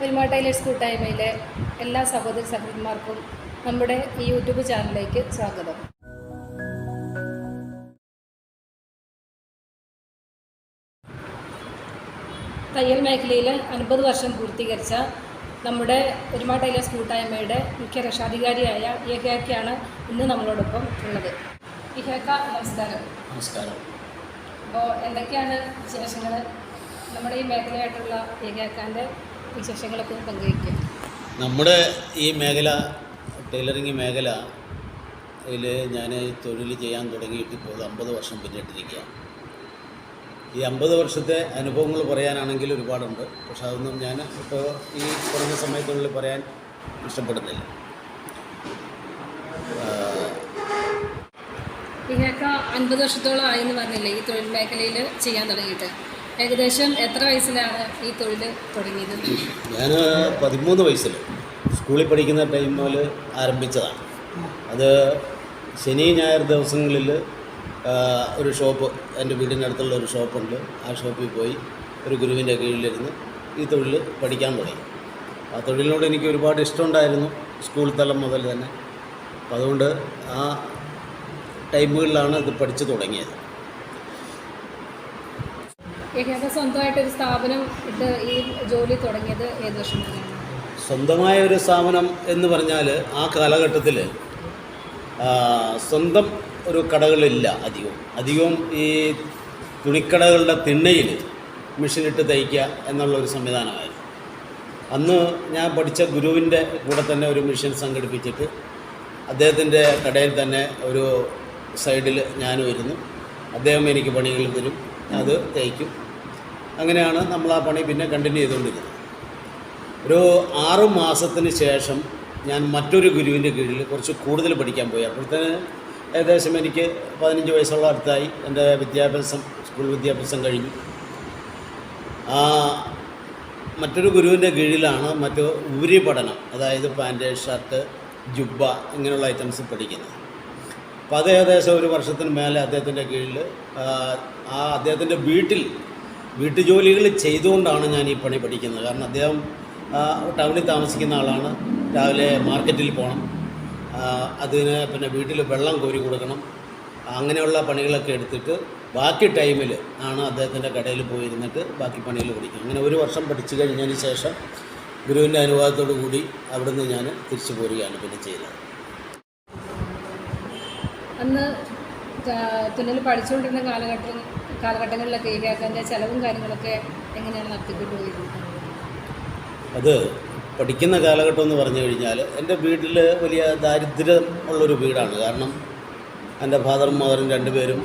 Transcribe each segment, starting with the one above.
ഒരുമ ടൈലേഴ്സ് കൂട്ടായ്മയിലെ എല്ലാ സഹോദരി സഹോദരന്മാർക്കും നമ്മുടെ ഈ യൂട്യൂബ് ചാനലിലേക്ക് സ്വാഗതം. തയ്യൽ മേഖലയിൽ 50 വർഷം പൂർത്തീകരിച്ച നമ്മുടെ ഒരുമ ടൈലേഴ്സ് കൂട്ടായ്മയുടെ മുഖ്യ രക്ഷാധികാരിയായ ഇഹേക്കയാണ് ഇന്ന് നമ്മളോടൊപ്പം ഉള്ളത്. ഇഹേക്ക, നമസ്കാരം. നമസ്കാരം. അപ്പോൾ എന്തൊക്കെയാണ് വിശേഷങ്ങൾ? നമ്മുടെ ഈ മേഖലയായിട്ടുള്ള ഇഹേക്കാൻ്റെ വിശേഷങ്ങളൊക്കെ പങ്കുവയ്ക്കും. നമ്മുടെ ഈ മേഖല, ടൈലറിങ് മേഖലയിൽ ഞാൻ തൊഴിൽ ചെയ്യാൻ തുടങ്ങിയിട്ട് ഇപ്പോൾ 50 വർഷം പിന്നിട്ടിരിക്കുകയാണ്. ഈ 50 വർഷത്തെ അനുഭവങ്ങൾ പറയാനാണെങ്കിൽ ഒരുപാടുണ്ട്. പക്ഷെ അതൊന്നും ഞാൻ ഇപ്പോൾ ഈ കുറഞ്ഞ സമയത്തുള്ളിൽ പറയാൻ ഇഷ്ടപ്പെടുന്നില്ല. ഇഹേക്ക 50 വർഷത്തോളം ആയെന്ന് പറഞ്ഞില്ലേ ഈ തൊഴിൽ മേഖലയിൽ ചെയ്യാൻ തുടങ്ങിയിട്ട്? ഏകദേശം എത്ര വയസ്സിലാണ് ഈ തൊഴിൽ തുടങ്ങിയത്? ഞാൻ 13 വയസ്സിൽ സ്കൂളിൽ പഠിക്കുന്ന ടൈം മുതൽ ആരംഭിച്ചതാണ്. അത് ശനി ഞായർ ദിവസങ്ങളിൽ ഒരു ഷോപ്പ്, എൻ്റെ വീടിൻ്റെ അടുത്തുള്ള ഒരു ഷോപ്പുണ്ട്. ആ ഷോപ്പിൽ പോയി ഒരു ഗുരുവിൻ്റെ കീഴിലിരുന്ന് ഈ തൊഴിൽ പഠിക്കാൻ തുടങ്ങി. ആ തൊഴിലിനോട് എനിക്ക് ഒരുപാട് ഇഷ്ടമുണ്ടായിരുന്നു സ്കൂൾ തലം മുതൽ തന്നെ. അപ്പം അതുകൊണ്ട് ആ ടൈമുകളിലാണ് ഇത് പഠിച്ചു തുടങ്ങിയത്. ഇഹേക്ക സ്വന്തമായിട്ടൊരു സ്ഥാപനം ഇട്ട് ഈ ജോലി തുടങ്ങിയത് ഏത് വർഷമാണ്? സ്വന്തമായ ഒരു സ്ഥാപനം എന്ന് പറഞ്ഞാൽ ആ കാലഘട്ടത്തിൽ സ്വന്തം ഒരു കടകളില്ല. അധികവും ഈ തുണിക്കടകളുടെ തിണ്ണയിൽ മെഷീനിട്ട് തയ്ക്കുക എന്നുള്ളൊരു സംവിധാനമായിരുന്നു. അന്ന് ഞാൻ പഠിച്ച ഗുരുവിൻ്റെ കൂടെ തന്നെ ഒരു മെഷീൻ സംഘടിപ്പിച്ചിട്ട് അദ്ദേഹത്തിൻ്റെ കടയിൽ തന്നെ ഒരു സൈഡിൽ ഞാനും ഇരുന്നു. അദ്ദേഹം എനിക്ക് പണികൾ തരും, അത് തയ്ക്കും. അങ്ങനെയാണ് നമ്മൾ ആ പണി പിന്നെ കണ്ടിന്യൂ ചെയ്തുകൊണ്ടിരുന്നത്. ഒരു 6 മാസത്തിന് ശേഷം ഞാൻ മറ്റൊരു ഗുരുവിൻ്റെ കീഴിൽ കുറച്ച് കൂടുതൽ പഠിക്കാൻ പോയി. അപ്പോഴത്തേന് ഏകദേശം എനിക്ക് 15 വയസ്സുള്ള അടുത്തായി. എൻ്റെ സ്കൂൾ വിദ്യാഭ്യാസം കഴിഞ്ഞു. മറ്റൊരു ഗുരുവിൻ്റെ കീഴിലാണ് മറ്റു ഉപരിപഠനം, അതായത് പാൻറ്റ്, ഷർട്ട്, ജുബ്ബ ഇങ്ങനെയുള്ള ഐറ്റംസ് പഠിക്കുന്നത്. അപ്പോൾ അത് ഏകദേശം ഒരു വർഷത്തിന് മേലെ അദ്ദേഹത്തിൻ്റെ കീഴിൽ അദ്ദേഹത്തിൻ്റെ വീട്ടുജോലികൾ ചെയ്തുകൊണ്ടാണ് ഞാൻ ഈ പണി പഠിക്കുന്നത്. കാരണം അദ്ദേഹം ടൗണിൽ താമസിക്കുന്ന ആളാണ്. രാവിലെ മാർക്കറ്റിൽ പോകണം, അതിന് പിന്നെ വീട്ടിൽ വെള്ളം കോരി കൊടുക്കണം. അങ്ങനെയുള്ള പണികളൊക്കെ എടുത്തിട്ട് ബാക്കി ടൈമിൽ ആണ് അദ്ദേഹത്തിൻ്റെ കടയിൽ പോയിരുന്നിട്ട് ബാക്കി പണികൾ പഠിക്കും. അങ്ങനെ ഒരു വർഷം പഠിച്ചു കഴിഞ്ഞതിന് ശേഷം ഗുരുവിൻ്റെ അനുവാദത്തോടു കൂടി അവിടുന്ന് ഞാൻ തിരിച്ചു പോരുകയാണ് പിന്നെ ചെയ്തത്. അന്ന് തുന്നൽ പഠിച്ചുകൊണ്ടിരുന്ന കാലഘട്ടങ്ങളിലൊക്കെ ഇഹേക്കൻ്റെ ചിലവും കാര്യങ്ങളൊക്കെ എങ്ങനെയാണ് നടത്തിക്കൊണ്ട് പോയിരുന്നത്? അത് പഠിക്കുന്ന കാലഘട്ടം എന്ന് പറഞ്ഞു കഴിഞ്ഞാൽ എൻ്റെ വീട്ടിൽ വലിയ ദാരിദ്ര്യം ഉള്ളൊരു വീടാണ്. കാരണം എൻ്റെ ഫാദറും മദറും രണ്ടുപേരും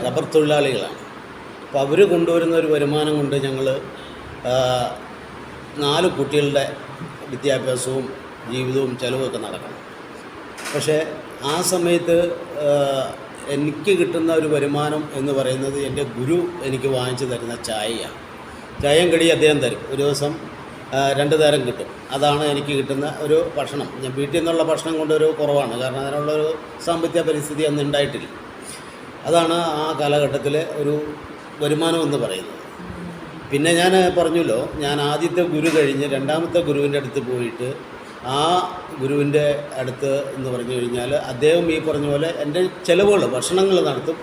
റബ്ബർ തൊഴിലാളികളാണ്. അപ്പോൾ അവർ കൊണ്ടുവരുന്ന ഒരു വരുമാനം കൊണ്ട് ഞങ്ങൾ 4 കുട്ടികളുടെ വിദ്യാഭ്യാസവും ജീവിതവും ചെലവുമൊക്കെ നടക്കണം. പക്ഷേ ആ സമയത്ത് എനിക്ക് കിട്ടുന്ന ഒരു വരുമാനം എന്ന് പറയുന്നത് എൻ്റെ ഗുരു എനിക്ക് വാങ്ങിച്ചു തരുന്ന ചായയാണ്. ചായയും കടി അദ്ദേഹം തരും. ഒരു ദിവസം 2 നേരം കിട്ടും. അതാണ് എനിക്ക് കിട്ടുന്ന ഒരു ഭക്ഷണം. ഞാൻ വീട്ടിൽ നിന്നുള്ള ഭക്ഷണം കൊണ്ടൊരു കുറവാണ്, കാരണം അതിനുള്ളൊരു സാമ്പത്തിക പരിസ്ഥിതി അന്ന് ഉണ്ടായിട്ടില്ല. അതാണ് ആ കാലഘട്ടത്തിലെ ഒരു വരുമാനം എന്ന് പറയുന്നത്. പിന്നെ ഞാൻ പറഞ്ഞല്ലോ, ഞാൻ ആദ്യത്തെ ഗുരു കഴിഞ്ഞ് 2ാമത്തെ ഗുരുവിൻ്റെ അടുത്ത് പോയിട്ട് ആ ഗുരുവിൻ്റെ അടുത്ത് എന്ന് പറഞ്ഞു കഴിഞ്ഞാൽ അദ്ദേഹം ഈ പറഞ്ഞ പോലെ എൻ്റെ ചിലവുകൾ, ഭക്ഷണങ്ങൾ നടത്തും.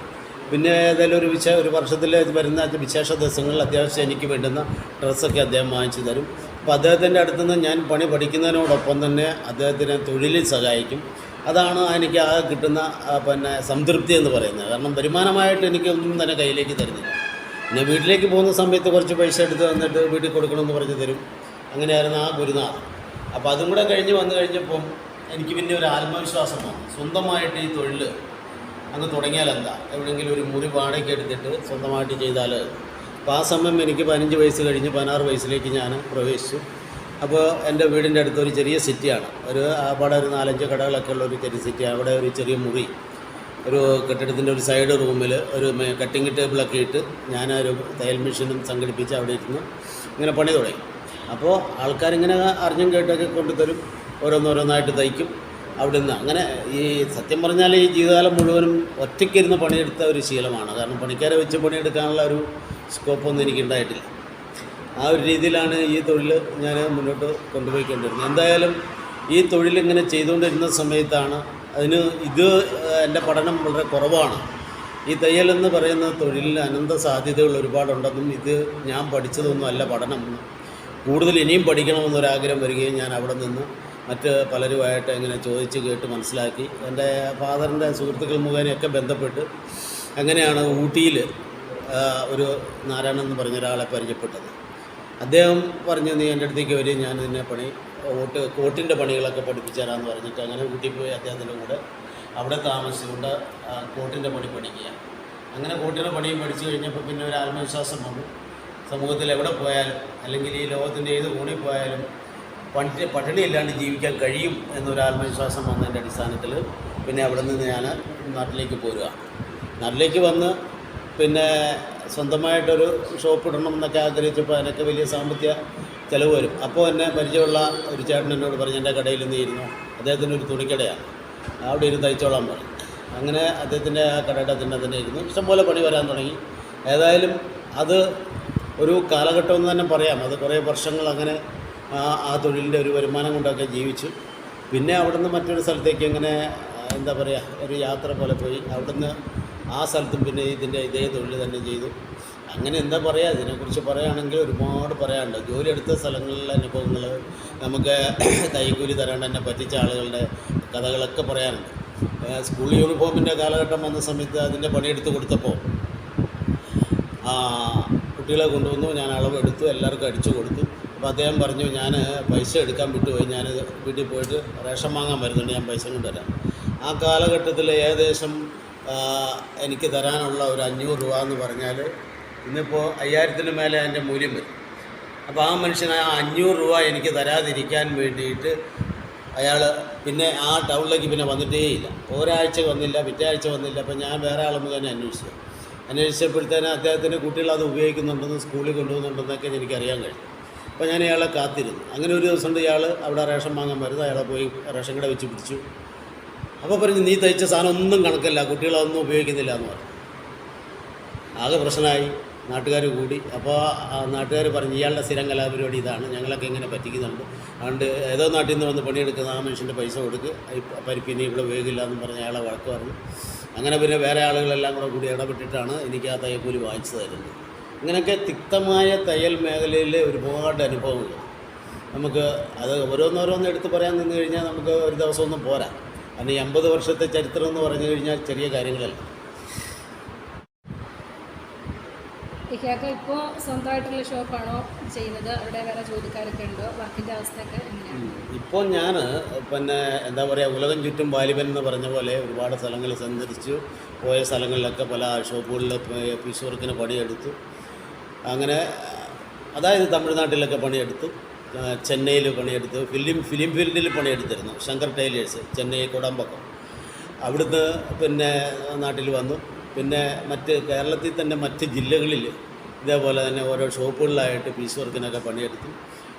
പിന്നെ ഏതായാലും ഒരു വർഷത്തിൽ വരുന്ന വിശേഷ ദിവസങ്ങളിൽ അത്യാവശ്യം എനിക്ക് വേണ്ടുന്ന ഡ്രസ്സൊക്കെ അദ്ദേഹം വാങ്ങിച്ചു തരും. അപ്പോൾ അദ്ദേഹത്തിൻ്റെ അടുത്തുനിന്ന് ഞാൻ പണി പഠിക്കുന്നതിനോടൊപ്പം തന്നെ അദ്ദേഹത്തിനെ തൊഴിലിൽ സഹായിക്കും. അതാണ് എനിക്ക് ആ കിട്ടുന്ന പിന്നെ സംതൃപ്തി എന്ന് പറയുന്നത്. കാരണം വരുമാനമായിട്ട് എനിക്കൊന്നും തന്നെ കയ്യിലേക്ക് തരുന്നില്ല. പിന്നെ വീട്ടിലേക്ക് പോകുന്ന സമയത്ത് കുറച്ച് പൈസ എടുത്ത് തന്നിട്ട് വീട്ടിൽ കൊടുക്കണമെന്ന് പറഞ്ഞ് തരും. അങ്ങനെയായിരുന്നു ആ ഗുരുനാഥൻ. അപ്പോൾ അതും കൂടെ വന്നു കഴിഞ്ഞപ്പം എനിക്ക് പിന്നെ ഒരു ആത്മവിശ്വാസം വന്നു. സ്വന്തമായിട്ട് ഈ തൊഴിൽ അങ്ങ് തുടങ്ങിയാൽ എന്താ, എവിടെയെങ്കിലും ഒരു മുറി വാടകയ്ക്ക് എടുത്തിട്ട് സ്വന്തമായിട്ട് ചെയ്താൽ. അപ്പോൾ ആ സമയം എനിക്ക് 15 വയസ്സ് കഴിഞ്ഞ് 16 വയസ്സിലേക്ക് ഞാൻ പ്രവേശിച്ചു. അപ്പോൾ എൻ്റെ വീടിൻ്റെ അടുത്ത് ഒരു ചെറിയ സിറ്റിയാണ്. അവിടെ ഒരു 4-5 കടകളൊക്കെ ഉള്ള ഒരു ചെറിയ സിറ്റി. അവിടെ ഒരു ചെറിയ മുറി, ഒരു കെട്ടിടത്തിൻ്റെ ഒരു സൈഡ് റൂമിൽ ഒരു കട്ടിങ് ടേബിളൊക്കെ ഇട്ട് ഞാനൊരു തയ്യൽ മെഷീനും സംഘടിപ്പിച്ച് അവിടെ ഇരുന്ന് ഇങ്ങനെ പണി തുടങ്ങി. അപ്പോൾ ആൾക്കാരിങ്ങനെ അറിഞ്ഞും കേട്ടൊക്കെ കൊണ്ടുതരും, ഓരോന്നോരോന്നായിട്ട് തയ്ക്കും. അവിടെ നിന്ന് അങ്ങനെ ഈ സത്യം പറഞ്ഞാൽ ഈ ജീവിതകാലം മുഴുവനും ഒറ്റയ്ക്കിരുന്ന് പണിയെടുത്ത ഒരു ശീലമാണ്. കാരണം പണിക്കാരെ വെച്ച് പണിയെടുക്കാനുള്ള ഒരു സ്കോപ്പൊന്നും എനിക്കുണ്ടായിട്ടില്ല. ആ ഒരു രീതിയിലാണ് ഈ തൊഴിൽ ഞാൻ മുന്നോട്ട് കൊണ്ടുപോയിക്കൊണ്ടിരുന്നത്. എന്തായാലും ഈ തൊഴിലിങ്ങനെ ചെയ്തുകൊണ്ടിരുന്ന സമയത്താണ് ഇത് എൻ്റെ പഠനം വളരെ കുറവാണ്. ഈ തയ്യലെന്ന് പറയുന്ന തൊഴിലിന് അനന്ത സാധ്യതകൾ ഒരുപാടുണ്ടെന്നും ഇത് ഞാൻ പഠിച്ചതൊന്നും അല്ല പഠനം, കൂടുതൽ ഇനിയും പഠിക്കണമെന്നൊരാഗ്രഹം വരികയും ഞാൻ അവിടെ നിന്ന് മറ്റ് പലരുമായിട്ട് ഇങ്ങനെ ചോദിച്ച് കേട്ട് മനസ്സിലാക്കി എൻ്റെ ഫാദറിൻ്റെ സുഹൃത്തുക്കൾ മുഖേനയൊക്കെ ബന്ധപ്പെട്ട് അങ്ങനെയാണ് ഊട്ടിയിൽ ഒരു നാരായണൻ എന്ന് പറഞ്ഞ ഒരാളെ പരിചയപ്പെട്ടത്. അദ്ദേഹം പറഞ്ഞു, നീ എൻ്റെ അടുത്തേക്ക് വരും, ഞാൻ നിന്നെ കോട്ടിൻ്റെ പണികളൊക്കെ പഠിപ്പിച്ചു തരാമെന്ന് പറഞ്ഞിട്ട് അങ്ങനെ ഊട്ടി പോയി അദ്ദേഹത്തിൻ്റെ കൂടെ അവിടെ താമസിച്ചുകൊണ്ട് കോട്ടിൻ്റെ പണി പഠിക്കുക. അങ്ങനെ കോട്ടിൻ്റെ പണിയും പഠിച്ചു കഴിഞ്ഞപ്പോൾ പിന്നെ ഒരു ആത്മവിശ്വാസം വന്നു. സമൂഹത്തിൽ എവിടെ പോയാലും അല്ലെങ്കിൽ ഈ ലോകത്തിൻ്റെ ഏത് കോണിൽ പോയാലും പട്ടിണിയില്ലാണ്ട് ജീവിക്കാൻ കഴിയും എന്നൊരു ആത്മവിശ്വാസം വന്നതിൻ്റെ അടിസ്ഥാനത്തിൽ പിന്നെ അവിടെ നിന്ന് ഞാൻ നാട്ടിലേക്ക് പോരുക. നാട്ടിലേക്ക് വന്ന് പിന്നെ സ്വന്തമായിട്ടൊരു ഷോപ്പ് ഇടണം എന്നൊക്കെ ആഗ്രഹിച്ചപ്പോൾ അതിനൊക്കെ വലിയ സാമ്പത്തിക ചിലവ് വരും. അപ്പോൾ എന്നെ പരിചയമുള്ള ഒരു ചേട്ടൻ എന്നോട് പറഞ്ഞു, എൻ്റെ കടയിൽ നിന്ന് ഇരുന്നു, അദ്ദേഹത്തിൻ്റെ ഒരു തുണിക്കടയാണ്, അവിടെ ഇരുന്ന് തയ്ച്ചോളാൻ പറഞ്ഞു. അങ്ങനെ അദ്ദേഹത്തിൻ്റെ ആ കടയുടെ തന്നെ ഇരുന്നു, ഇഷ്ടംപോലെ പണി വരാൻ തുടങ്ങി. ഏതായാലും അത് ഒരു കാലഘട്ടം എന്ന് തന്നെ പറയാം. അത് കുറേ വർഷങ്ങൾ അങ്ങനെ ആ തൊഴിലിൻ്റെ ഒരു വരുമാനം കൊണ്ടൊക്കെ ജീവിച്ചു. പിന്നെ അവിടുന്ന് മറ്റൊരു സ്ഥലത്തേക്ക് ഇങ്ങനെ എന്താ പറയുക, ഒരു യാത്ര പോലെ പോയി. അവിടുന്ന് ആ സ്ഥലത്തും പിന്നെ ഇതേ തൊഴിൽ തന്നെ ചെയ്തു. അങ്ങനെ എന്താ പറയുക, ഇതിനെക്കുറിച്ച് പറയുകയാണെങ്കിൽ ഒരുപാട് പറയാനുണ്ട്. ജോലി എടുത്ത സ്ഥലങ്ങളിലെ അനുഭവങ്ങൾ, നമുക്ക് കൈക്കൂലി തരാണ്ട് എന്നെ പറ്റിച്ച ആളുകളുടെ കഥകളൊക്കെ പറയാനുണ്ട്. സ്കൂൾ യൂണിഫോമിൻ്റെ കാലഘട്ടം വന്ന സമയത്ത് അതിൻ്റെ പണിയെടുത്ത് കൊടുത്തപ്പോൾ കുട്ടികളെ കൊണ്ടുവന്നു, ഞാൻ അളവെടുത്തു, എല്ലാവർക്കും അടിച്ചു കൊടുത്തു. അപ്പോൾ അദ്ദേഹം പറഞ്ഞു, ഞാൻ പൈസ എടുക്കാൻ വിട്ടുപോയി, ഞാൻ വീട്ടിൽ പോയിട്ട് റേഷൻ വാങ്ങാൻ വരുന്നുണ്ട്, ഞാൻ പൈസ കൊണ്ടുവരാം. ആ കാലഘട്ടത്തിൽ ഏകദേശം എനിക്ക് തരാനുള്ള ഒരു 500 രൂപ എന്ന് പറഞ്ഞാൽ ഇന്നിപ്പോൾ 5000-ന് മേലെ അതിൻ്റെ മൂല്യം വരും. അപ്പോൾ ആ മനുഷ്യൻ ആ 500 രൂപ എനിക്ക് തരാതിരിക്കാൻ വേണ്ടിയിട്ട് അയാൾ പിന്നെ ആ ടൗണിലേക്ക് പിന്നെ വന്നിട്ടേയില്ല. ഒരാഴ്ച വന്നില്ല, പിറ്റേ ആഴ്ച വന്നില്ല. അപ്പോൾ ഞാൻ വേറെ ആൾ മുഖേന അന്വേഷിച്ചപ്പോഴത്തേന് അദ്ദേഹത്തിൻ്റെ കുട്ടികൾ അത് ഉപയോഗിക്കുന്നുണ്ടെന്ന്, സ്കൂളിൽ കൊണ്ടുപോകുന്നുണ്ടെന്നൊക്കെ എനിക്കറിയാൻ കഴിഞ്ഞു. അപ്പോൾ ഞാൻ ഇയാളെ കാത്തിരുന്നു. അങ്ങനെ ഒരു ദിവസം ഇയാൾ അവിടെ റേഷൻ വാങ്ങാൻ വരുന്നത്, അയാളെ പോയി റേഷൻ കട വെച്ച് പിടിച്ചു. അപ്പോൾ പറഞ്ഞു, നീ തയ്ച്ച സാധനം ഒന്നും കണക്കല്ല, കുട്ടികളൊന്നും ഉപയോഗിക്കുന്നില്ല എന്ന് പറഞ്ഞു. ആകെ പ്രശ്നമായി, നാട്ടുകാർ കൂടി. അപ്പോൾ നാട്ടുകാർ പറഞ്ഞു, ഇയാളുടെ സ്ഥിരം കലാപരിപാടി ഇതാണ്, ഞങ്ങളൊക്കെ ഇങ്ങനെ പറ്റിക്കുന്നുണ്ട്, അതുകൊണ്ട് ഏതോ നാട്ടിൽ നിന്ന് വന്ന് പണിയെടുക്കുന്ന ആ മനുഷ്യൻ്റെ പൈസ കൊടുക്കുക, പരിപ്പിനി ഇവിടെ ഉപയോഗിക്കില്ല എന്ന് പറഞ്ഞ് അയാളെ വഴക്ക് പറഞ്ഞു. അങ്ങനെ പിന്നെ വേറെ ആളുകളെല്ലാം കൂടി ഇടപെട്ടിട്ടാണ് എനിക്ക് ആ തയ്യൽക്കൂലി വാങ്ങിച്ചു തരുന്നത്. ഇങ്ങനെയൊക്കെ തിക്തമായ തയ്യൽ മേഖലയിലെ ഒരുപാട് അനുഭവങ്ങൾ നമുക്ക് അത് ഓരോന്നോരോന്ന് എടുത്ത് പറയാൻ നിന്ന് കഴിഞ്ഞാൽ നമുക്ക് ഒരു ദിവസമൊന്നും പോരാ. കാരണം ഈ 50 വർഷത്തെ ചരിത്രം എന്ന് പറഞ്ഞു കഴിഞ്ഞാൽ ചെറിയ കാര്യങ്ങളല്ല. ഇഹ്യാക്ക ഇപ്പോൾ സ്വന്തമായിട്ടുള്ള ഷോപ്പാണോ ചെയ്യുന്നത്? അവിടെ വേറെ ജോലിക്കാരൊക്കെ ഉണ്ടോ? വർക്കിൻ്റെ അവസ്ഥയൊക്കെ എങ്ങനെയാണ്? ഇപ്പോൾ ഞാൻ പിന്നെ എന്താ പറയുക, ഉലകം ചുറ്റും വാലിബൻ എന്ന് പറഞ്ഞ പോലെ ഒരുപാട് സ്ഥലങ്ങൾ സന്ദർശിച്ചു. പോയ സ്ഥലങ്ങളിലൊക്കെ പല ഷോപ്പുകളിൽ പീസ് വർക്കിന് പണിയെടുത്തു. അങ്ങനെ അതായത് തമിഴ്നാട്ടിലൊക്കെ പണിയെടുത്തു, ചെന്നൈയിൽ പണിയെടുത്തു, ഫിലിം ഫീൽഡിൽ പണിയെടുത്തിരുന്നു. ശങ്കർ ടൈലേഴ്സ്, ചെന്നൈ കോടമ്പക്കം. അവിടുന്ന് പിന്നെ നാട്ടിൽ വന്നു. പിന്നെ മറ്റ് കേരളത്തിൽ തന്നെ മറ്റ് ജില്ലകളിൽ ഇതേപോലെ തന്നെ ഓരോ ഷോപ്പുകളിലായിട്ട് പീസ് വർക്കിനൊക്കെ പണിയെടുത്തു.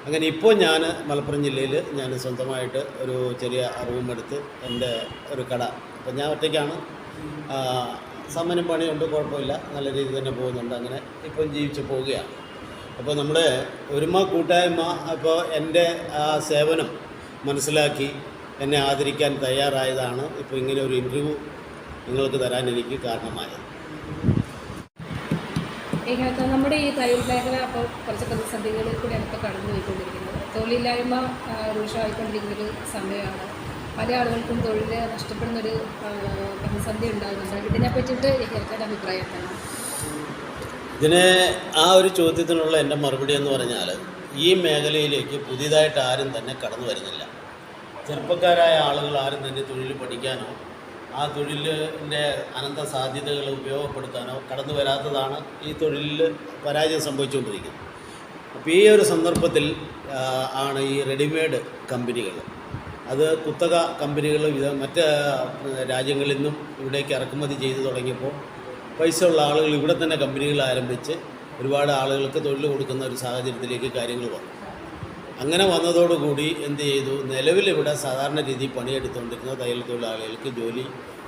അങ്ങനെ ഇപ്പോൾ ഞാൻ മലപ്പുറം ജില്ലയിൽ ഞാൻ സ്വന്തമായിട്ട് ഒരു ചെറിയ റൂം എടുത്ത് എൻ്റെ ഒരു കട. അപ്പം ഞാൻ ഒറ്റയ്ക്കാണ്, സമയം പണിയുണ്ട്, കുഴപ്പമില്ല, നല്ല രീതിയിൽ തന്നെ പോകുന്നുണ്ട്. അങ്ങനെ ഇപ്പം ജീവിച്ച് പോവുകയാണ്. അപ്പോൾ നമ്മുടെ ഒരുമ കൂട്ടായ്മ അപ്പോൾ എൻ്റെ ആ സേവനം മനസ്സിലാക്കി എന്നെ ആദരിക്കാൻ തയ്യാറായതാണ് ഇപ്പോൾ ഇങ്ങനെ ഒരു ഇൻ്റർവ്യൂ നിങ്ങൾക്ക് തരാൻ എനിക്ക് കാരണമായത്. നമ്മുടെ ഈ തയ്യൽ മേഖല അപ്പോൾ കുറച്ച് പ്രതിസന്ധികളിൽ കൂടെയാണ് ഇപ്പോൾ കടന്നു പോയിക്കൊണ്ടിരിക്കുന്നത്. തൊഴിലില്ലായ്മ രൂക്ഷമായിക്കൊണ്ടിരിക്കുന്നൊരു സമയമാണ്. പല ആളുകൾക്കും തൊഴിൽ നഷ്ടപ്പെടുന്നൊരു പ്രതിസന്ധി ഉണ്ടാകുന്നുണ്ട്. ഇതിനെ പറ്റിയിട്ട് ഇഹ്യാക്കയുടെ അഭിപ്രായം എന്താണ്? ഇതിന് ആ ഒരു ചോദ്യത്തിനുള്ള എൻ്റെ മറുപടി എന്ന് പറഞ്ഞാൽ, ഈ മേഖലയിലേക്ക് പുതിയതായിട്ട് ആരും തന്നെ കടന്നു വരുന്നില്ല. ചെറുപ്പക്കാരായ ആളുകൾ ആരും തന്നെ തൊഴിൽ പഠിക്കാനോ ആ തൊഴിലിൻ്റെ അനന്ത സാധ്യതകൾ ഉപയോഗപ്പെടുത്താനോ കടന്നു വരാത്തതാണ് ഈ തൊഴിലിൽ പരാജയം സംഭവിച്ചുകൊണ്ടിരിക്കുന്നത്. അപ്പോൾ ഈ ഒരു സന്ദർഭത്തിൽ ആണ് ഈ റെഡിമെയ്ഡ് കമ്പനികൾ, അത് കുത്തക കമ്പനികൾ മറ്റ് രാജ്യങ്ങളിൽ നിന്നും ഇവിടേക്ക് ഇറക്കുമതി ചെയ്തു തുടങ്ങിയപ്പോൾ പൈസ ഉള്ള ആളുകൾ ഇവിടെ തന്നെ കമ്പനികൾ ആരംഭിച്ച് ഒരുപാട് ആളുകൾക്ക് തൊഴിൽ കൊടുക്കുന്ന ഒരു സാഹചര്യത്തിലേക്ക് കാര്യങ്ങൾ വന്നു. അങ്ങനെ വന്നതോടുകൂടി എന്ത് ചെയ്തു, നിലവിലിവിടെ സാധാരണ രീതിയിൽ പണിയെടുത്തുകൊണ്ടിരുന്ന തയ്യൽ തൊഴിലാളികൾക്ക് ജോലി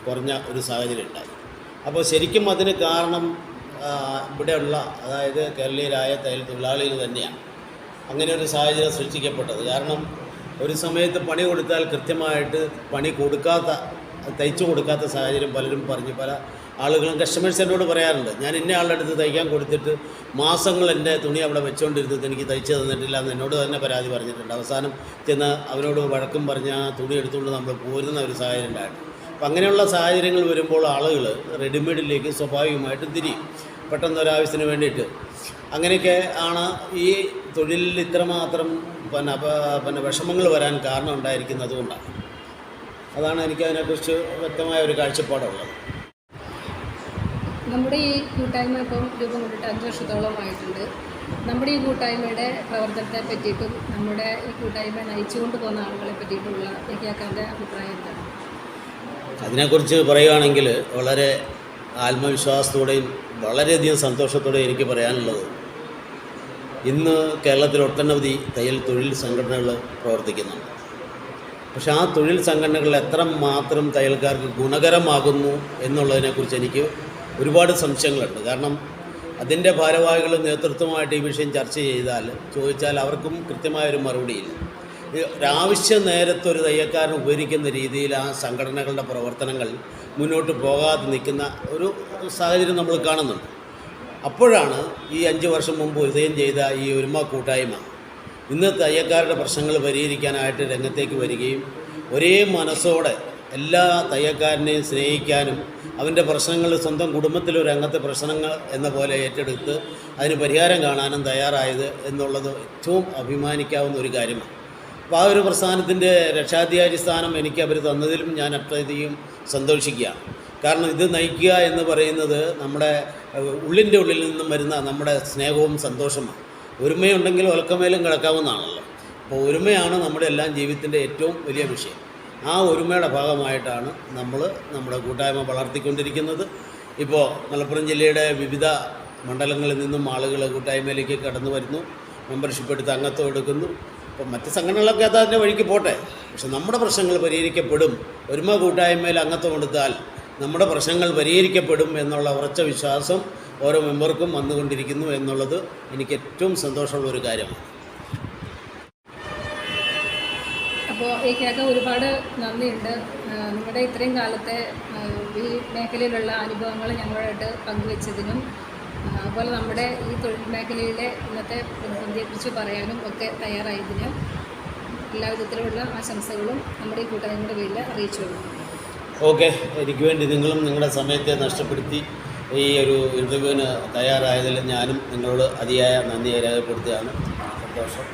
കുറഞ്ഞ ഒരു സാഹചര്യം ഉണ്ടായി. അപ്പോൾ ശരിക്കും അതിന് കാരണം ഇവിടെയുള്ള അതായത് കേരളീയരായ തയ്യൽ തൊഴിലാളികൾ തന്നെയാണ് അങ്ങനെ ഒരു സാഹചര്യം സൃഷ്ടിക്കപ്പെട്ടത്. കാരണം ഒരു സമയത്ത് പണി കൊടുത്താൽ കൃത്യമായിട്ട് പണി കൊടുക്കാത്ത, തയ്ച്ചു കൊടുക്കാത്ത സാഹചര്യം പലരും പറഞ്ഞ് പല ആളുകളും കസ്റ്റമേഴ്സ് എന്നോട് പറയാറുണ്ട്, ഞാൻ ഇന്ന ആളുടെ അടുത്ത് തയ്ക്കാൻ കൊടുത്തിട്ട് മാസങ്ങൾ എൻ്റെ തുണി അവിടെ വെച്ചുകൊണ്ടിരുന്നത് എനിക്ക് തയ്ച്ചു തന്നിട്ടില്ല എന്ന് എന്നോട് തന്നെ പരാതി പറഞ്ഞിട്ടുണ്ട്. അവസാനം ചെന്ന് അവരോട് വഴക്കും പറഞ്ഞ് ആ തുണി എടുത്തുകൊണ്ട് നമ്മൾ പോരുന്ന ഒരു സാഹചര്യം ഉണ്ടായിരുന്നു. അപ്പം അങ്ങനെയുള്ള സാഹചര്യങ്ങൾ വരുമ്പോൾ ആളുകൾ റെഡിമെയ്ഡിലേക്ക് സ്വാഭാവികമായിട്ടും തിരിയും, പെട്ടെന്നൊരാവശ്യത്തിന് വേണ്ടിയിട്ട്. അങ്ങനെയൊക്കെ ആണ് ഈ തൊഴിലിൽ ഇത്രമാത്രം പിന്നെ വിഷമങ്ങൾ വരാൻ കാരണം ഉണ്ടായിരിക്കുന്നത് കൊണ്ടാണ്. അതാണ് എനിക്കതിനെക്കുറിച്ച് വ്യക്തമായ ഒരു കാഴ്ചപ്പാടുള്ളത്. നമ്മുടെ ഈ കൂട്ടായ്മ ഇപ്പം രൂപം കൊണ്ടിട്ട് 5 വർഷത്തോളമായിട്ടുണ്ട്. നമ്മുടെ ഈ കൂട്ടായ്മയുടെ പ്രവർത്തനത്തെ പറ്റിയിട്ടും നമ്മുടെ ഈ കൂട്ടായ്മ നയിച്ചുകൊണ്ട് പോകുന്ന ആളുകളെ പറ്റിയിട്ടുള്ള ഇയാക്കാൻ്റെ അഭിപ്രായം എന്താണ്? അതിനെക്കുറിച്ച് പറയുകയാണെങ്കിൽ വളരെ ആത്മവിശ്വാസത്തോടെയും വളരെയധികം സന്തോഷത്തോടെയും എനിക്ക് പറയാനുള്ളത്, ഇന്ന് കേരളത്തിൽ ഒട്ടനവധി തയ്യൽ തൊഴിൽ സംഘടനകൾ പ്രവർത്തിക്കുന്നുണ്ട്. പക്ഷെ ആ തൊഴിൽ സംഘടനകൾ എത്രമാത്രം തയ്യൽക്കാർക്ക് ഗുണകരമാകുന്നു എന്നുള്ളതിനെക്കുറിച്ച് എനിക്ക് ഒരുപാട് സംശയങ്ങളുണ്ട്. കാരണം അതിൻ്റെ ഭാരവാഹികൾ നേതൃത്വമായിട്ട് ഈ വിഷയം ചർച്ച ചോദിച്ചാൽ അവർക്കും കൃത്യമായൊരു മറുപടിയില്ല. ഒരാവശ്യ നേരത്തെ ഒരു തയ്യൽക്കാരൻ ഉപകരിക്കുന്ന രീതിയിൽ ആ സംഘടനകളുടെ പ്രവർത്തനങ്ങൾ മുന്നോട്ട് പോകാതെ നിൽക്കുന്ന ഒരു സാഹചര്യം നമ്മൾ കാണുന്നുണ്ട്. അപ്പോഴാണ് ഈ 5 വർഷം മുമ്പ് ഉദയം ചെയ്ത ഈ ഒരുമ കൂട്ടായ്മ ഇന്ന് തയ്യൽക്കാരുടെ പ്രശ്നങ്ങൾ പരിഹരിക്കാനായിട്ട് രംഗത്തേക്ക് വരികയും ഒരേ മനസ്സോടെ എല്ലാ തയ്യൽക്കാരനെയും സ്നേഹിക്കാനും അവൻ്റെ പ്രശ്നങ്ങൾ സ്വന്തം കുടുംബത്തിലൊരു രംഗത്തെ പ്രശ്നങ്ങൾ എന്ന പോലെ ഏറ്റെടുത്ത് അതിന് പരിഹാരം കാണാനും തയ്യാറായത് എന്നുള്ളത് ഏറ്റവും അഭിമാനിക്കാവുന്ന ഒരു കാര്യമാണ്. അപ്പോൾ ആ ഒരു പ്രസ്ഥാനത്തിൻ്റെ രക്ഷാധികാരി സ്ഥാനം എനിക്ക് അവർ തന്നതിലും ഞാൻ അത്രയധികം സന്തോഷിക്കുകയാണ്. കാരണം ഇത് നയിക്കുക എന്ന് പറയുന്നത് നമ്മുടെ ഉള്ളിൻ്റെ ഉള്ളിൽ നിന്നും വരുന്ന നമ്മുടെ സ്നേഹവും സന്തോഷമാണ്. ഒരുമയുണ്ടെങ്കിൽ ഒലക്കമേലും കിടക്കാവുന്നതാണല്ലോ. അപ്പോൾ ഒരുമയാണ് നമ്മുടെ എല്ലാം ജീവിതത്തിൻ്റെ ഏറ്റവും വലിയ വിഷയം. ആ ഒരുമയുടെ ഭാഗമായിട്ടാണ് നമ്മൾ നമ്മുടെ കൂട്ടായ്മ വളർത്തിക്കൊണ്ടിരിക്കുന്നത്. ഇപ്പോൾ മലപ്പുറം ജില്ലയുടെ വിവിധ മണ്ഡലങ്ങളിൽ നിന്നും ആളുകൾ കൂട്ടായ്മയിലേക്ക് കടന്നു വരുന്നു, മെമ്പർഷിപ്പ് എടുത്ത് അംഗത്വം എടുക്കുന്നു. ഇപ്പോൾ മറ്റ് സംഘടനകളൊക്കെ അതിൻ്റെ വഴിക്ക് പോട്ടെ, പക്ഷെ നമ്മുടെ പ്രശ്നങ്ങൾ പരിഹരിക്കപ്പെടും. ഒരുമ കൂട്ടായ്മയിൽ അംഗത്വം എടുത്താൽ നമ്മുടെ പ്രശ്നങ്ങൾ പരിഹരിക്കപ്പെടും എന്നുള്ള ഉറച്ച വിശ്വാസം ഓരോ മെമ്പർക്കും വന്നുകൊണ്ടിരിക്കുന്നു എന്നുള്ളത് എനിക്ക് ഏറ്റവും സന്തോഷമുള്ളൊരു കാര്യമാണ്. അപ്പോൾ ഈ കേക്ക് ഒരുപാട് നന്ദിയുണ്ട്. നിങ്ങളുടെ ഇത്രയും കാലത്തെ ഈ മേഖലയിലുള്ള അനുഭവങ്ങൾ ഞങ്ങളായിട്ട് പങ്കുവെച്ചതിനും അതുപോലെ നമ്മുടെ ഈ തൊഴിൽ മേഖലയിലെ ഇന്നത്തെ പ്രതിസന്ധിയെക്കുറിച്ച് പറയാനും ഒക്കെ തയ്യാറായതിന് എല്ലാവിധത്തിലുള്ള ആശംസകളും നമ്മുടെ ഈ കൂട്ടായ്മയുടെ പേരിൽ അറിയിച്ചുകൊള്ളു. ഓക്കെ, എനിക്ക് വേണ്ടി നിങ്ങളും നിങ്ങളുടെ സമയത്തെ നഷ്ടപ്പെടുത്തി ഈ ഒരു ഇൻ്റർവ്യൂവിന് തയ്യാറായതിൽ ഞാനും നിങ്ങളോട് അതിയായ നന്ദി രേഖപ്പെടുത്തുകയാണ്. സന്തോഷം.